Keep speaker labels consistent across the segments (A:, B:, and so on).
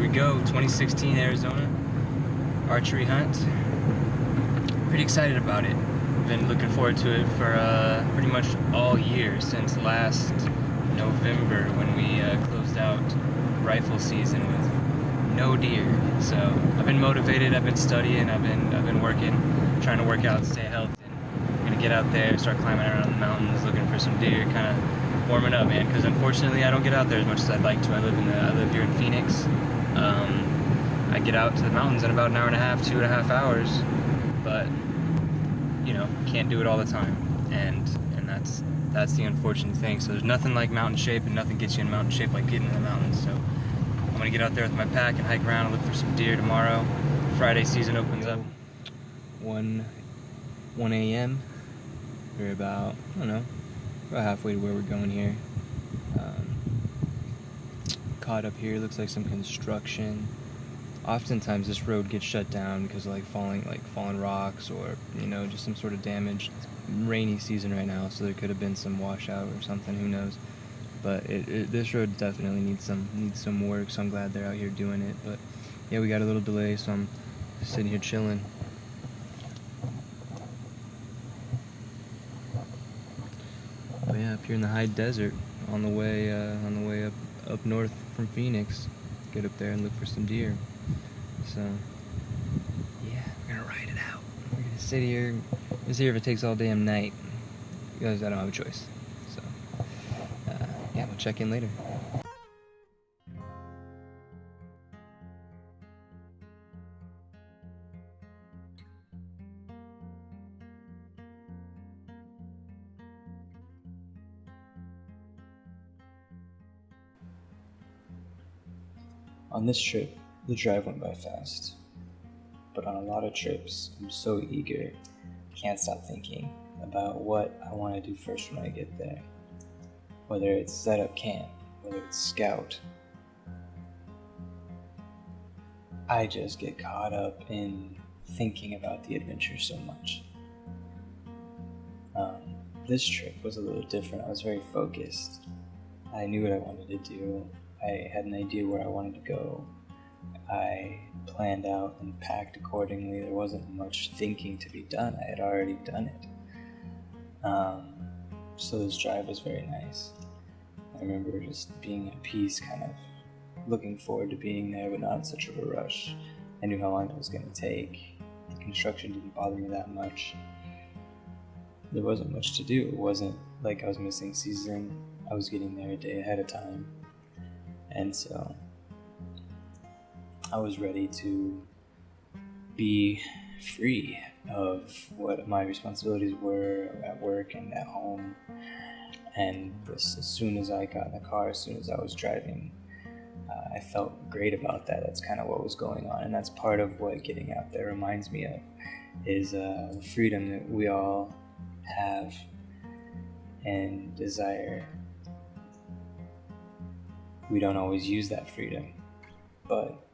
A: we go, 2016 Arizona archery hunt. Pretty excited about it. Been looking forward to it for pretty much all year since last November when we closed out rifle season with no deer. So I've been motivated, I've been studying, I've been working, trying to work out, stay healthy. I'm gonna get out there, start climbing around the mountains, looking for some deer, kind of warming up, man. Because unfortunately, I don't get out there as much as I'd like to. I live here in Phoenix. I get out to the mountains in about an hour and a half, 2.5 hours, but you know, can't do it all the time, and that's the unfortunate thing. So there's nothing like mountain shape, and nothing gets you in mountain shape like getting in the mountains. So I'm gonna get out there with my pack and hike around and look for some deer tomorrow. Friday season opens up 1 a.m. We're about, I don't know, about halfway to where we're going here. Caught up here, looks like some construction. Oftentimes this road gets shut down because of fallen rocks, or you know, just some sort of damage. It's rainy season right now, so there could have been some washout or something, who knows. But this road definitely needs some work, so I'm glad they're out here doing it. But yeah, we got a little delay, so I'm just sitting here chilling. But yeah, up here in the high desert, on the way up north from Phoenix. Get up there and look for some deer. So yeah, we're gonna ride it out. We're gonna sit here and see if it takes all damn night, because I don't have a choice. So yeah, we'll check in later.
B: On this trip, the drive went by fast. But on a lot of trips, I'm so eager, can't stop thinking about what I want to do first when I get there. Whether it's set up camp, whether it's scout. I just get caught up in thinking about the adventure so much. This trip was a little different. I was very focused. I knew what I wanted to do. I had an idea where I wanted to go. I planned out and packed accordingly. There wasn't much thinking to be done. I had already done it. So this drive was very nice. I remember just being at peace, kind of looking forward to being there, but not in such of a rush. I knew how long it was going to take. The construction didn't bother me that much. There wasn't much to do. It wasn't like I was missing season. I was getting there a day ahead of time. And so I was ready to be free of what my responsibilities were at work and at home. And as soon as I got in the car, as soon as I was driving, I felt great about that. That's kind of what was going on. And that's part of what getting out there reminds me of, is the freedom that we all have and desire. We don't always use that freedom, but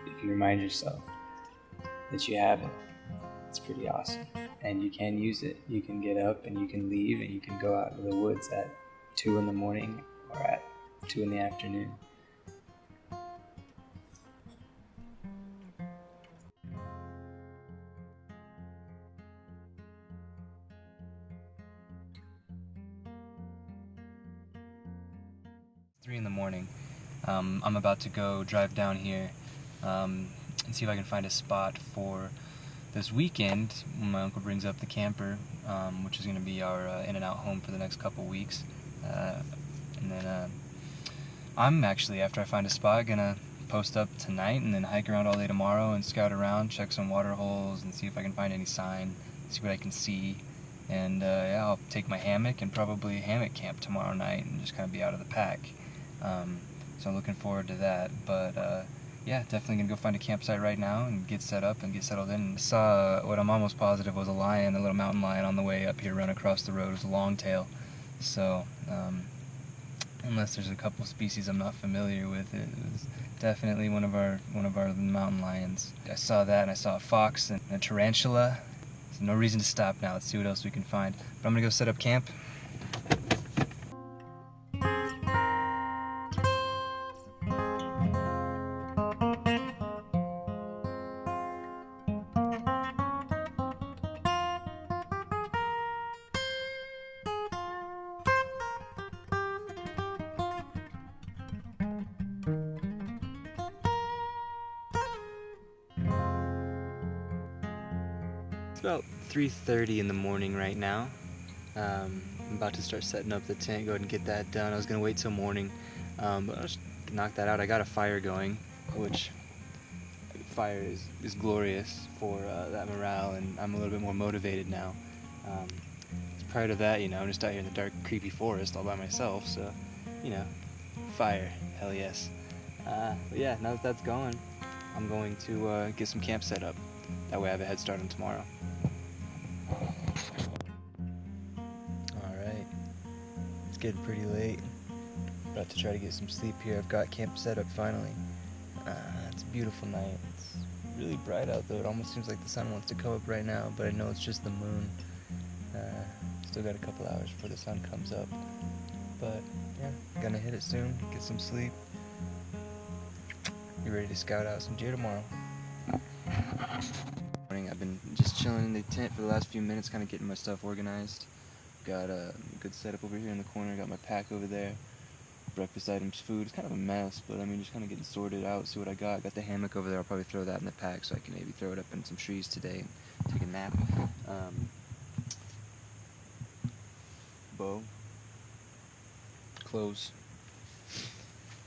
B: if you remind yourself that you have it, it's pretty awesome. And you can use it. You can get up and you can leave and you can go out into the woods at 2 in the morning or at 2 in the afternoon.
A: It's 3 in the morning. I'm about to go drive down here and see if I can find a spot for this weekend when my uncle brings up the camper, which is going to be our in and out home for the next couple weeks. And then I'm actually, after I find a spot, going to post up tonight and then hike around all day tomorrow and scout around, check some water holes and see if I can find any sign, see what I can see. And yeah, I'll take my hammock and probably hammock camp tomorrow night and just kind of be out of the pack. So I'm looking forward to that. But yeah, definitely gonna go find a campsite right now and get set up and get settled in. I saw what I'm almost positive was a lion, a little mountain lion on the way up here, run across the road. It was a long tail. So unless there's a couple species I'm not familiar with, it was definitely one of our mountain lions. I saw that, and I saw a fox and a tarantula. There's no reason to stop now. Let's see what else we can find. But I'm gonna go set up camp. It's about 3:30 in the morning right now. I'm about to start setting up the tent, go ahead and get that done. I was going to wait till morning, but I'll just knock that out. I got a fire going, which fire is glorious for that morale, and I'm a little bit more motivated now. Um, prior to that, I'm just out here in the dark, creepy forest all by myself, so, fire, hell yes. But yeah, now that that's going, I'm going to get some camp set up. That way I have a head start on tomorrow. Alright, it's getting pretty late. About to try to get some sleep here. I've got camp set up finally. It's a beautiful night. It's really bright out though. It almost seems like the sun wants to come up right now, but I know it's just the moon. Still got a couple hours before the sun comes up. But yeah, gonna hit it soon, get some sleep. Be ready to scout out some deer tomorrow. I've been just chilling in the tent for the last few minutes, kind of getting my stuff organized. Got a good setup over here in the corner, got my pack over there. Breakfast items, food. It's kind of a mess, but I mean, just kind of getting sorted out, see what I got. Got the hammock over there. I'll probably throw that in the pack so I can maybe throw it up in some trees today and take a nap. Bow. Clothes.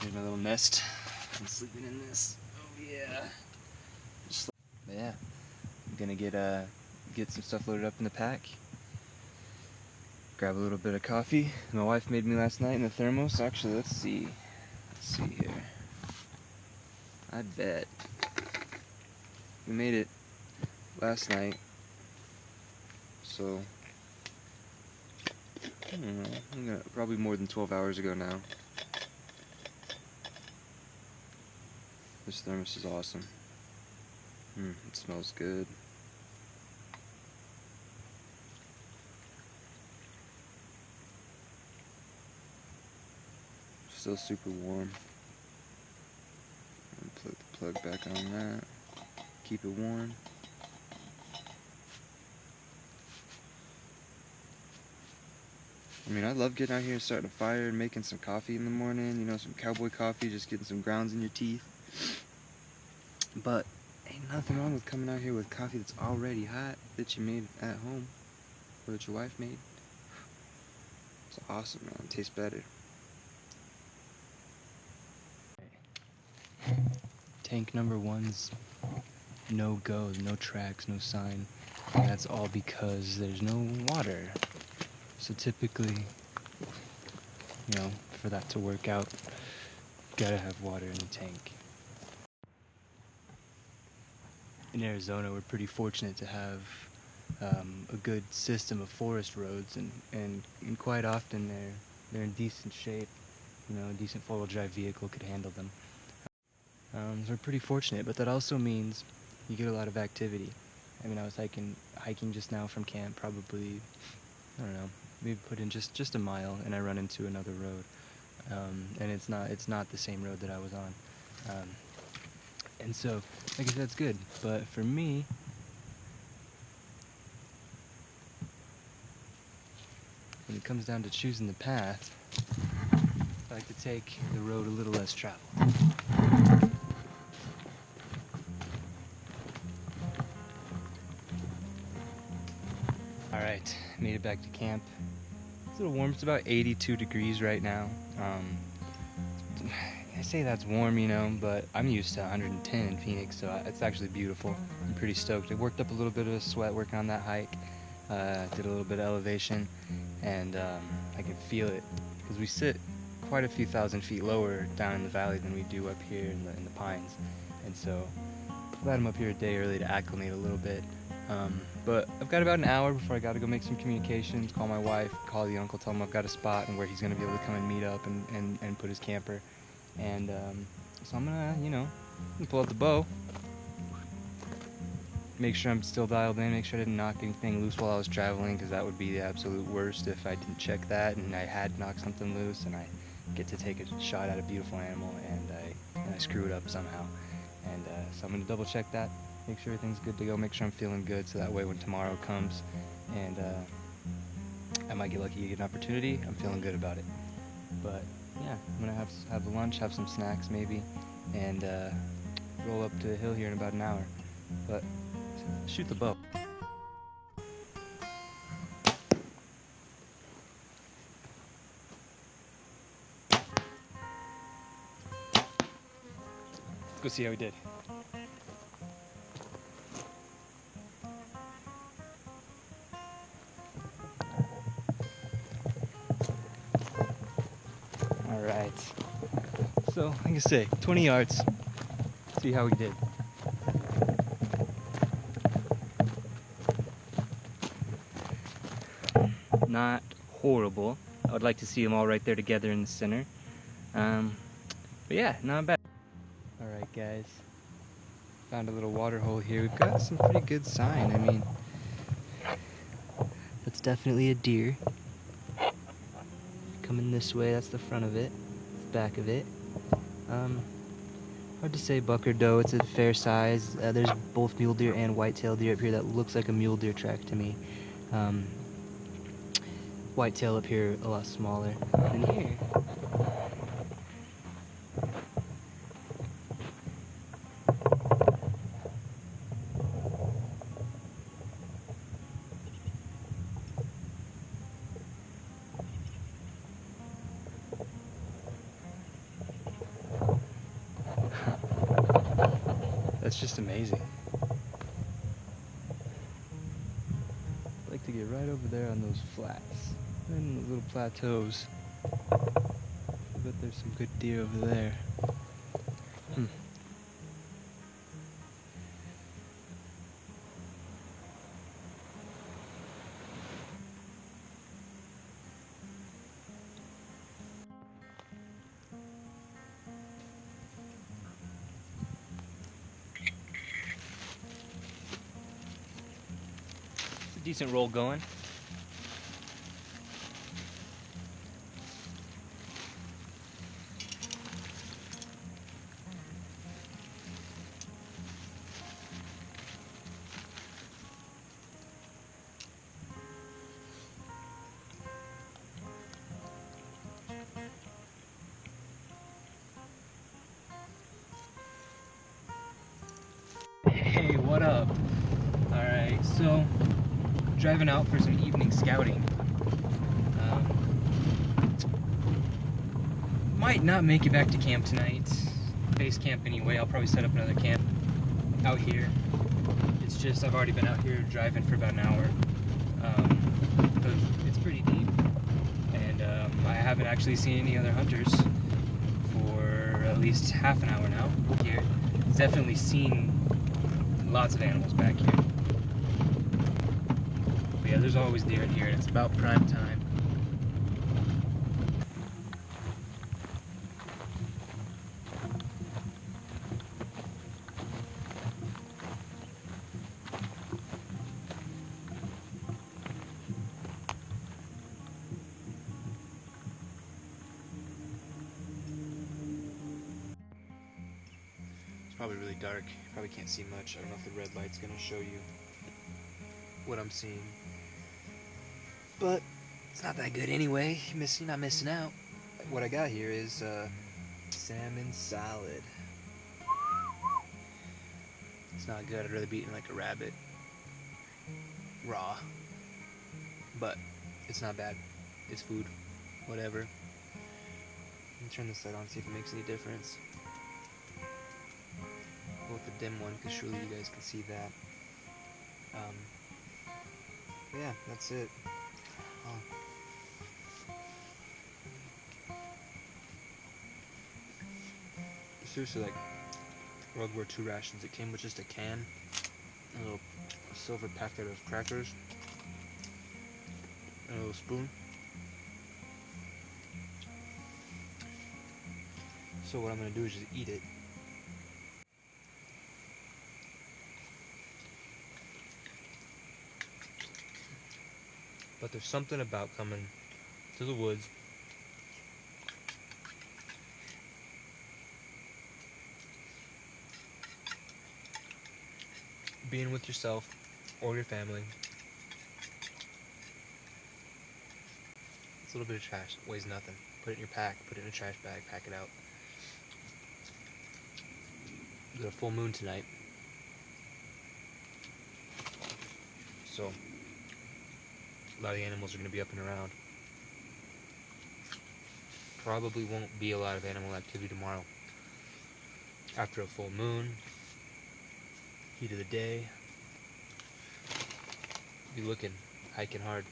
A: Here's my little nest. I'm sleeping in this. Oh yeah. But yeah, I'm gonna get some stuff loaded up in the pack. Grab a little bit of coffee. My wife made me last night in the thermos. Actually, let's see here. I bet we made it last night. So I don't know. Probably more than 12 hours ago now. This thermos is awesome. It smells good. Still super warm. Put the plug back on that. Keep it warm. I mean, I love getting out here, starting a fire, and making some coffee in the morning. Some cowboy coffee, just getting some grounds in your teeth. But ain't nothing wrong with coming out here with coffee that's already hot, that you made at home, or that your wife made. It's awesome, man. It tastes better. Tank number 1's no go, no tracks, no sign. And that's all because there's no water. So typically, for that to work out, gotta have water in the tank. In Arizona, we're pretty fortunate to have a good system of forest roads, and quite often they're in decent shape. A decent four-wheel drive vehicle could handle them. So we're pretty fortunate, but that also means you get a lot of activity. I mean, I was hiking just now from camp, probably, I don't know, maybe put in just a mile, and I run into another road, and it's not the same road that I was on, and so I guess that's good. But for me, when it comes down to choosing the path, I like to take the road a little less traveled. Alright, made it back to camp. It's a little warm. It's about 82 degrees right now. I say that's warm, but I'm used to 110 in Phoenix, so it's actually beautiful. I'm pretty stoked. I worked up a little bit of a sweat working on that hike. Did a little bit of elevation, and I can feel it because we sit quite a few thousand feet lower down in the valley than we do up here in the pines, and so glad I'm up here a day early to acclimate a little bit. But I've got about an hour before I got to go make some communications, call my wife, call the uncle, tell him I've got a spot and where he's going to be able to come and meet up and put his camper. And so I'm going to, pull out the bow, make sure I'm still dialed in, make sure I didn't knock anything loose while I was traveling, because that would be the absolute worst if I didn't check that and I had knocked something loose and I get to take a shot at a beautiful animal and I screw it up somehow. And so I'm going to double check that, make sure everything's good to go, make sure I'm feeling good, so that way when tomorrow comes and I might get lucky to get an opportunity, I'm feeling good about it. But yeah, I'm going to have the lunch, have some snacks maybe, and roll up to the hill here in about an hour. But shoot the bow. Let's go see how he did. All right. So, like I say, 20 yards. See how he did. Not horrible. I would like to see them all right there together in the center. But yeah, not bad. All right, guys. Found a little water hole here. We've got some pretty good sign. I mean, that's definitely a deer. Coming this way, that's the front of it, back of it. Hard to say buck or doe, it's a fair size. There's both mule deer and whitetail deer up here. That looks like a mule deer track to me. Whitetail up here a lot smaller than here. That's just amazing. I like to get right over there on those flats and those little plateaus. I bet there's some good deer over there. Decent roll going. Hey, what up? Alright, so driving out for some evening scouting. Might not make it back to camp tonight. Base camp anyway. I'll probably set up another camp out here. It's just I've already been out here driving for about an hour. Because it's pretty deep. And I haven't actually seen any other hunters for at least half an hour now here. Definitely seen lots of animals back here. But yeah, there's always deer in here, and it's about prime time. It's probably really dark. You probably can't see much. I don't know if the red light's gonna show you what I'm seeing. But it's not that good anyway. You're not missing out. What I got here is salmon salad. It's not good. I'd rather be eating like a rabbit raw. But it's not bad. It's food. Whatever. Let me turn this light on, see if it makes any difference. Go with the dim one, because surely you guys can see that. Yeah, that's it. Seriously, like World War II rations. It came with just a can, a little silver packet of crackers, and a little spoon. So what I'm gonna do is just eat it. But there's something about coming to the woods, being with yourself or your family. It's a little bit of trash. It weighs nothing. Put it in your pack. Put it in a trash bag. Pack it out. We got a full moon tonight. So a lot of the animals are going to be up and around. Probably won't be a lot of animal activity tomorrow. after a full moon, heat of the day, be looking, hiking hard.